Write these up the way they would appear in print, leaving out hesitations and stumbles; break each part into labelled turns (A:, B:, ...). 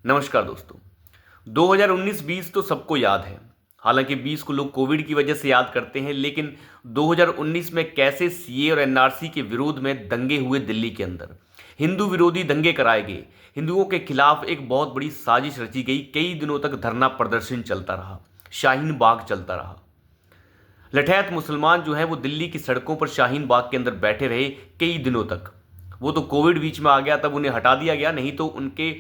A: नमस्कार दोस्तों। 2019-20 तो सबको याद है। हालांकि 20 को लोग कोविड की वजह से याद करते हैं, लेकिन 2019 में कैसे सीए और एनआरसी के विरोध में दंगे हुए दिल्ली के अंदर, हिंदू विरोधी दंगे कराए गए, हिंदुओं के खिलाफ एक बहुत बड़ी साजिश रची गई। कई दिनों तक धरना प्रदर्शन चलता रहा, शाहीन बाग चलता रहा। लठैत मुसलमान जो हैं वो दिल्ली की सड़कों पर शाहीन बाग के अंदर बैठे रहे कई दिनों तक। वो तो कोविड बीच में आ गया तब उन्हें हटा दिया गया, नहीं तो उनके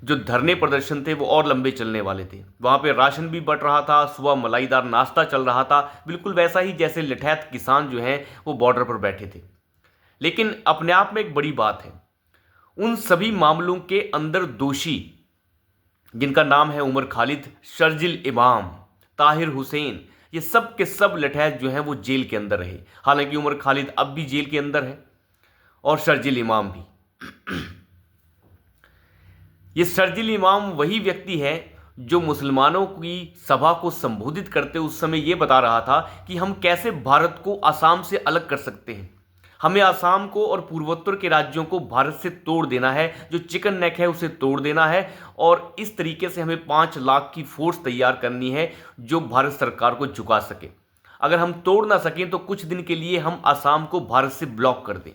A: जो धरने प्रदर्शन थे वो और लंबे चलने वाले थे। वहां पे राशन भी बंट रहा था, सुबह मलाईदार नाश्ता चल रहा था, बिल्कुल वैसा ही जैसे लठैत किसान जो हैं वो बॉर्डर पर बैठे थे। लेकिन अपने आप में एक बड़ी बात है, उन सभी मामलों के अंदर दोषी जिनका नाम है उमर खालिद, शर्जिल इमाम, ताहिर हुसैन, ये सब के सब लठैत जो हैं वो जेल के अंदर रहे। हालांकि उमर खालिद अब भी जेल के अंदर है और शर्जिल इमाम भी। ये शर्जिल इमाम वही व्यक्ति है जो मुसलमानों की सभा को संबोधित करते उस समय ये बता रहा था कि हम कैसे भारत को असम से अलग कर सकते हैं। हमें असम को और पूर्वोत्तर के राज्यों को भारत से तोड़ देना है, जो चिकन नेक है उसे तोड़ देना है, और इस तरीके से हमें 5 लाख की फोर्स तैयार करनी है जो भारत सरकार को झुका सके। अगर हम तोड़ ना सकें तो कुछ दिन के लिए हम असम को भारत से ब्लॉक कर दें।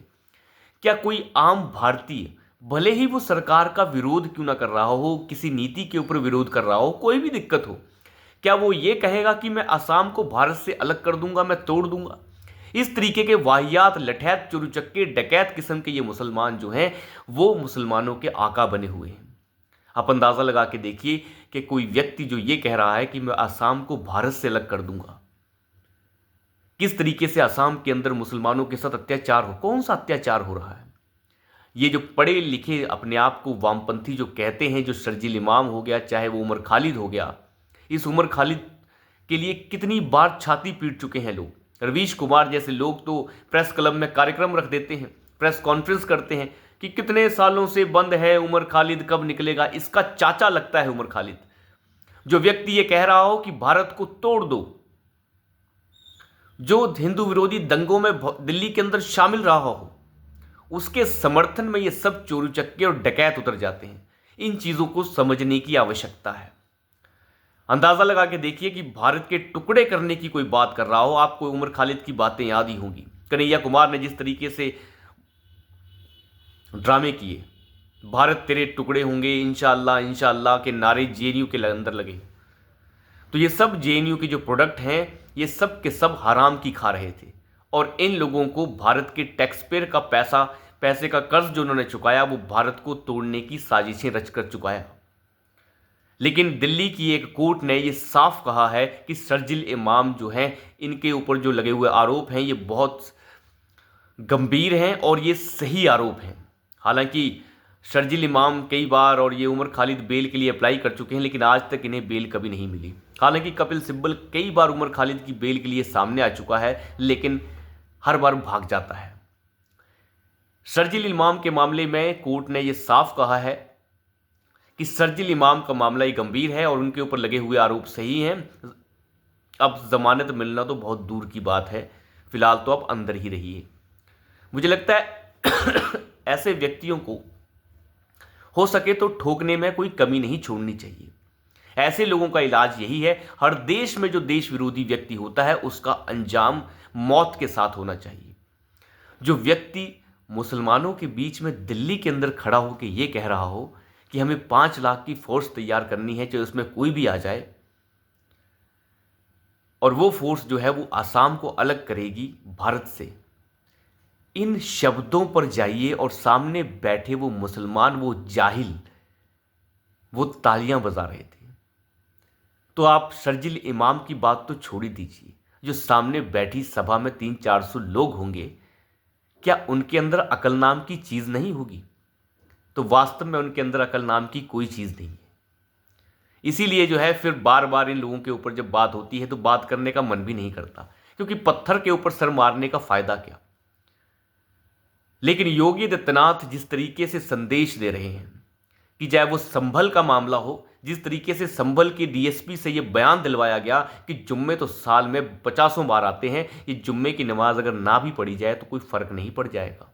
A: क्या कोई आम भारतीय, भले ही वो सरकार का विरोध क्यों ना कर रहा हो, किसी नीति के ऊपर विरोध कर रहा हो, कोई भी दिक्कत हो, क्या वो ये कहेगा कि मैं असम को भारत से अलग कर दूंगा, मैं तोड़ दूंगा? इस तरीके के वाहियात, लठैत, चुरुचक्के, डकैत किस्म के ये मुसलमान जो हैं वो मुसलमानों के आका बने हुए हैं। आप अंदाजा लगा के देखिए कि कोई व्यक्ति जो ये कह रहा है कि मैं असम को भारत से अलग कर दूंगा, किस तरीके से असम के अंदर मुसलमानों के साथ अत्याचार हो, कौन सा अत्याचार हो रहा है। ये जो पढ़े लिखे अपने आप को वामपंथी जो कहते हैं, जो शर्जिल इमाम हो गया, चाहे वो उमर खालिद हो गया, इस उमर खालिद के लिए कितनी बार छाती पीट चुके हैं लोग। रवीश कुमार जैसे लोग तो प्रेस क्लब में कार्यक्रम रख देते हैं, प्रेस कॉन्फ्रेंस करते हैं कि कितने सालों से बंद है, उमर खालिद कब निकलेगा। इसका चाचा लगता है उमर खालिद, जो व्यक्ति ये कह रहा हो कि भारत को तोड़ दो, जो हिंदू विरोधी दंगों में दिल्ली के अंदर शामिल रहा हो, उसके समर्थन में ये सब चोरी चक्के और डकैत उतर जाते हैं। इन चीजों को समझने की आवश्यकता है। अंदाजा लगा के देखिए कि भारत के टुकड़े करने की कोई बात कर रहा हो, आपको उमर खालिद की बातें याद ही होंगी। कन्हैया कुमार ने जिस तरीके से ड्रामे किए, भारत तेरे टुकड़े होंगे इंशाअल्लाह इंशाअल्लाह के नारे जेएनयू के अंदर लगे, तो ये सब जेएनयू के जो प्रोडक्ट हैं ये सब के सब हराम की खा रहे थे। और इन लोगों को भारत के टैक्स पेयर का पैसे का कर्ज जो उन्होंने चुकाया वो भारत को तोड़ने की साजिशें रचकर चुकाया। लेकिन दिल्ली की एक कोर्ट ने ये साफ कहा है कि शर्जिल इमाम जो हैं, इनके ऊपर जो लगे हुए आरोप हैं ये बहुत गंभीर हैं और ये सही आरोप हैं। हालांकि शर्जिल इमाम कई बार और ये उमर खालिद बेल के लिए अप्लाई कर चुके हैं, लेकिन आज तक इन्हें बेल कभी नहीं मिली। हालांकि कपिल सिब्बल कई बार उमर खालिद की बेल के लिए सामने आ चुका है, लेकिन हर बार भाग जाता है। शर्जिल इमाम के मामले में कोर्ट ने यह साफ कहा है कि शर्जिल इमाम का मामला ही गंभीर है और उनके ऊपर लगे हुए आरोप सही हैं। अब जमानत मिलना तो बहुत दूर की बात है, फिलहाल तो आप अंदर ही रहिए। मुझे लगता है ऐसे व्यक्तियों को हो सके तो ठोकने में कोई कमी नहीं छोड़नी चाहिए। ऐसे लोगों का इलाज यही है, हर देश में जो देश विरोधी व्यक्ति होता है उसका अंजाम मौत के साथ होना चाहिए। जो व्यक्ति मुसलमानों के बीच में दिल्ली के अंदर खड़ा होकर यह कह रहा हो कि हमें 5 लाख की फोर्स तैयार करनी है, चाहे उसमें कोई भी आ जाए, और वो फोर्स जो है वो असम को अलग करेगी भारत से, इन शब्दों पर जाइए और सामने बैठे वो मुसलमान, वो जाहिल, वो तालियां बजा रहे थे। तो आप शर्जिल इमाम की बात तो छोड़ ही दीजिए, जो सामने बैठी सभा में 300-400 लोग होंगे, क्या उनके अंदर अकल नाम की चीज नहीं होगी? तो वास्तव में उनके अंदर अकल नाम की कोई चीज नहीं है। इसीलिए जो है फिर बार बार इन लोगों के ऊपर जब बात होती है तो बात करने का मन भी नहीं करता, क्योंकि पत्थर के ऊपर सर मारने का फायदा क्या। लेकिन योगी आदित्यनाथ जिस तरीके से संदेश दे रहे हैं कि चाहे वो संभल का मामला हो, जिस तरीके से संभल के डीएसपी से ये बयान दिलवाया गया कि जुम्मे तो साल में 50 बार आते हैं, ये जुम्मे की नमाज अगर ना भी पढ़ी जाए तो कोई फर्क नहीं पड़ जाएगा।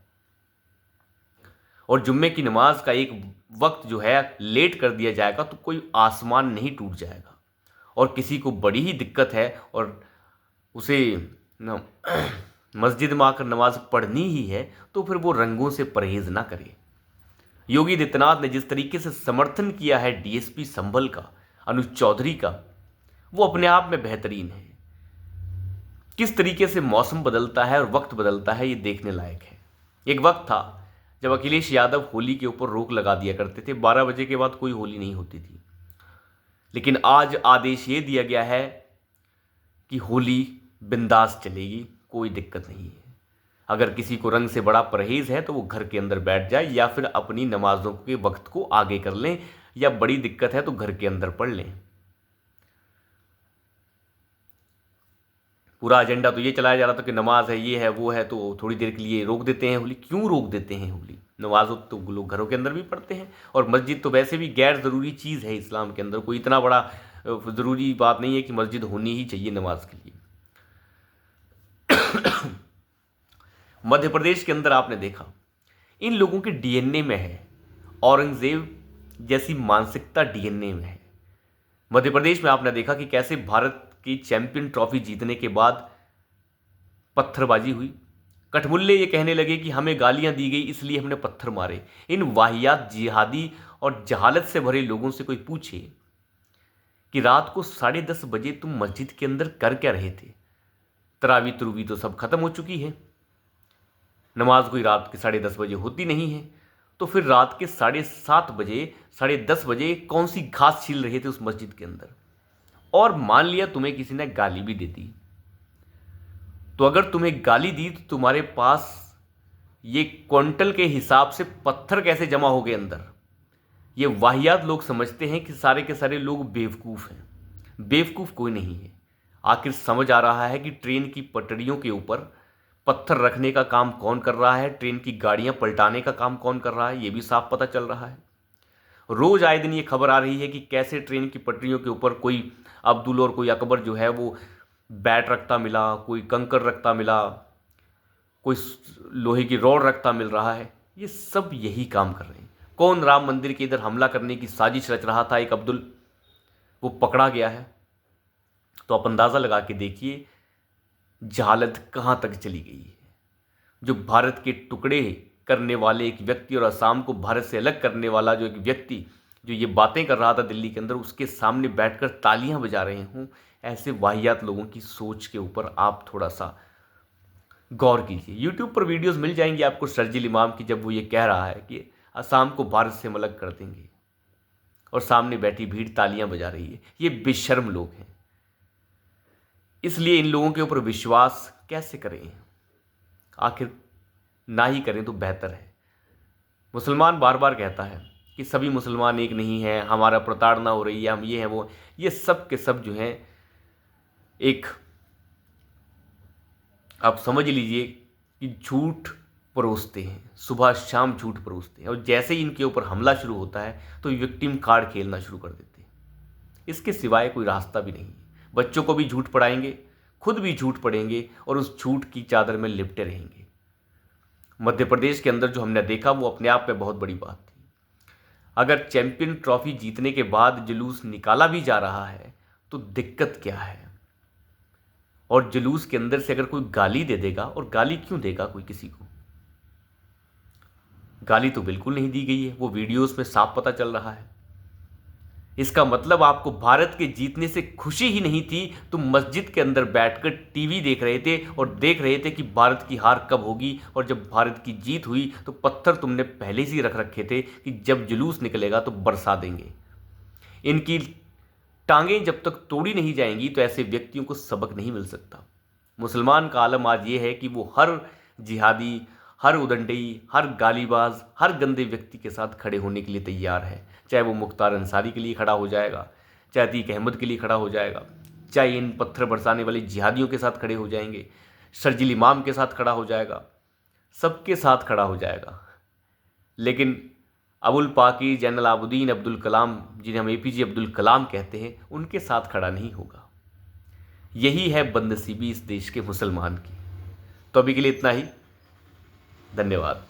A: और जुम्मे की नमाज का एक वक्त जो है लेट कर दिया जाएगा तो कोई आसमान नहीं टूट जाएगा। और किसी को बड़ी ही दिक्कत है और उसे न मस्जिद में आकर नमाज पढ़नी ही है तो फिर वो रंगों से परहेज ना करे। योगी आदित्यनाथ ने जिस तरीके से समर्थन किया है डीएसपी संभल का, अनुज चौधरी का, वो अपने आप में बेहतरीन है। किस तरीके से मौसम बदलता है और वक्त बदलता है ये देखने लायक है। एक वक्त था जब अखिलेश यादव होली के ऊपर रोक लगा दिया करते थे, 12 बजे के बाद कोई होली नहीं होती थी। लेकिन आज आदेश ये दिया गया है कि होली बिंदास चलेगी, कोई दिक्कत नहीं है। अगर किसी को रंग से बड़ा परहेज है तो वो घर के अंदर बैठ जाए या फिर अपनी नमाजों के वक्त को आगे कर लें, या बड़ी दिक्कत है तो घर के अंदर पढ़ लें। पूरा एजेंडा तो ये चलाया जा रहा था कि नमाज है, ये है, वो है, तो थोड़ी देर के लिए रोक देते हैं होली। क्यों रोक देते हैं होली? नमाज तो लोग घरों के अंदर भी पढ़ते हैं, और मस्जिद तो वैसे भी गैर ज़रूरी चीज़ है इस्लाम के अंदर। कोई इतना बड़ा ज़रूरी बात नहीं है कि मस्जिद होनी ही चाहिए नमाज के लिए। मध्य प्रदेश के अंदर आपने देखा इन लोगों के डीएनए में है, औरंगजेब जैसी मानसिकता डीएनए में है। मध्य प्रदेश में आपने देखा कि कैसे भारत की चैंपियन ट्रॉफी जीतने के बाद पत्थरबाजी हुई। कठमुल्ले ये कहने लगे कि हमें गालियां दी गई इसलिए हमने पत्थर मारे। इन वाहियात जिहादी और जहालत से भरे लोगों से कोई पूछे कि रात को 10:30 बजे तुम मस्जिद के अंदर कर क्या रहे थे? तरावी तुरवी तो सब खत्म हो चुकी है, नमाज कोई रात के 10:30 बजे होती नहीं है, तो फिर रात के 7:30 बजे 10:30 बजे कौन सी घास छील रहे थे उस मस्जिद के अंदर? और मान लिया तुम्हें किसी ने गाली भी दे दी, तो अगर तुम्हें गाली दी तो तुम्हारे पास ये क्विंटल के हिसाब से पत्थर कैसे जमा हो गए अंदर? ये वाहियात लोग समझते हैं कि सारे के सारे लोग बेवकूफ़ हैं। बेवकूफ़ कोई नहीं है। आखिर समझ आ रहा है कि ट्रेन की पटरियों के ऊपर पत्थर रखने का काम कौन कर रहा है, ट्रेन की गाड़ियां पलटाने का काम कौन कर रहा है, ये भी साफ पता चल रहा है। रोज आए दिन ये खबर आ रही है कि कैसे ट्रेन की पटरियों के ऊपर कोई अब्दुल और कोई अकबर जो है वो बैट रखता मिला, कोई कंकर रखता मिला, कोई लोहे की रॉड रखता मिल रहा है। ये सब यही काम कर रहे हैं। कौन राम मंदिर के इधर हमला करने की साजिश रच रहा था, एक अब्दुल, वो पकड़ा गया है। तो आप अंदाज़ा लगा के देखिए जहालत कहाँ तक चली गई है। जो भारत के टुकड़े करने वाले एक व्यक्ति और असम को भारत से अलग करने वाला जो एक व्यक्ति जो ये बातें कर रहा था दिल्ली के अंदर, उसके सामने बैठकर तालियां बजा रहे हूँ। ऐसे वाहियात लोगों की सोच के ऊपर आप थोड़ा सा गौर कीजिए। यूट्यूब पर वीडियोस मिल जाएंगी आपको शर्जील इमाम की, जब वो ये कह रहा है कि असम को भारत से हम अलग कर देंगे, और सामने बैठी भीड़ तालियां बजा रही है। ये बेशर्म लोग हैं, इसलिए इन लोगों के ऊपर विश्वास कैसे करें? आखिर ना ही करें तो बेहतर है। मुसलमान बार बार कहता है कि सभी मुसलमान एक नहीं हैं, हमारा प्रताड़ना हो रही है, हम ये हैं वो। ये सब के सब जो हैं एक, आप समझ लीजिए कि झूठ परोसते हैं, सुबह शाम झूठ परोसते हैं, और जैसे ही इनके ऊपर हमला शुरू होता है तो विक्टिम कार्ड खेलना शुरू कर देते हैं। इसके सिवाय कोई रास्ता भी नहीं है। बच्चों को भी झूठ पढ़ाएंगे, खुद भी झूठ पढ़ेंगे, और उस झूठ की चादर में लिपटे रहेंगे। मध्य प्रदेश के अंदर जो हमने देखा वो अपने आप में बहुत बड़ी बात थी। अगर चैंपियन ट्रॉफी जीतने के बाद जुलूस निकाला भी जा रहा है तो दिक्कत क्या है? और जुलूस के अंदर से अगर कोई गाली दे देगा, और गाली क्यों देगा कोई किसी को? गाली तो बिल्कुल नहीं दी गई है, वो वीडियोस में साफ पता चल रहा है। इसका मतलब आपको भारत के जीतने से खुशी ही नहीं थी, तुम मस्जिद के अंदर बैठकर टीवी देख रहे थे और देख रहे थे कि भारत की हार कब होगी, और जब भारत की जीत हुई तो पत्थर तुमने पहले से ही रख रखे थे कि जब जुलूस निकलेगा तो बरसा देंगे। इनकी टांगें जब तक तोड़ी नहीं जाएंगी तो ऐसे व्यक्तियों को सबक नहीं मिल सकता। मुसलमान का आलम आज ये है कि वो हर जिहादी, हर उदंडई, हर गालीबाज, हर गंदे व्यक्ति के साथ खड़े होने के लिए तैयार है। चाहे वो मुख्तार अंसारी के लिए खड़ा हो जाएगा, चाहे अतीक अहमद के लिए खड़ा हो जाएगा, चाहे इन पत्थर बरसाने वाले जिहादियों के साथ खड़े हो जाएंगे, शर्जील इमाम के साथ खड़ा हो जाएगा, सबके साथ खड़ा हो जाएगा। लेकिन अबुल पाकी जैनुल आबिदीन अब्दुल कलाम, जिन्हें हम एपीजे अब्दुल कलाम कहते हैं, उनके साथ खड़ा नहीं होगा। यही है बदनसीबी इस देश के मुसलमान की। तो अभी के लिए इतना ही। धन्यवाद।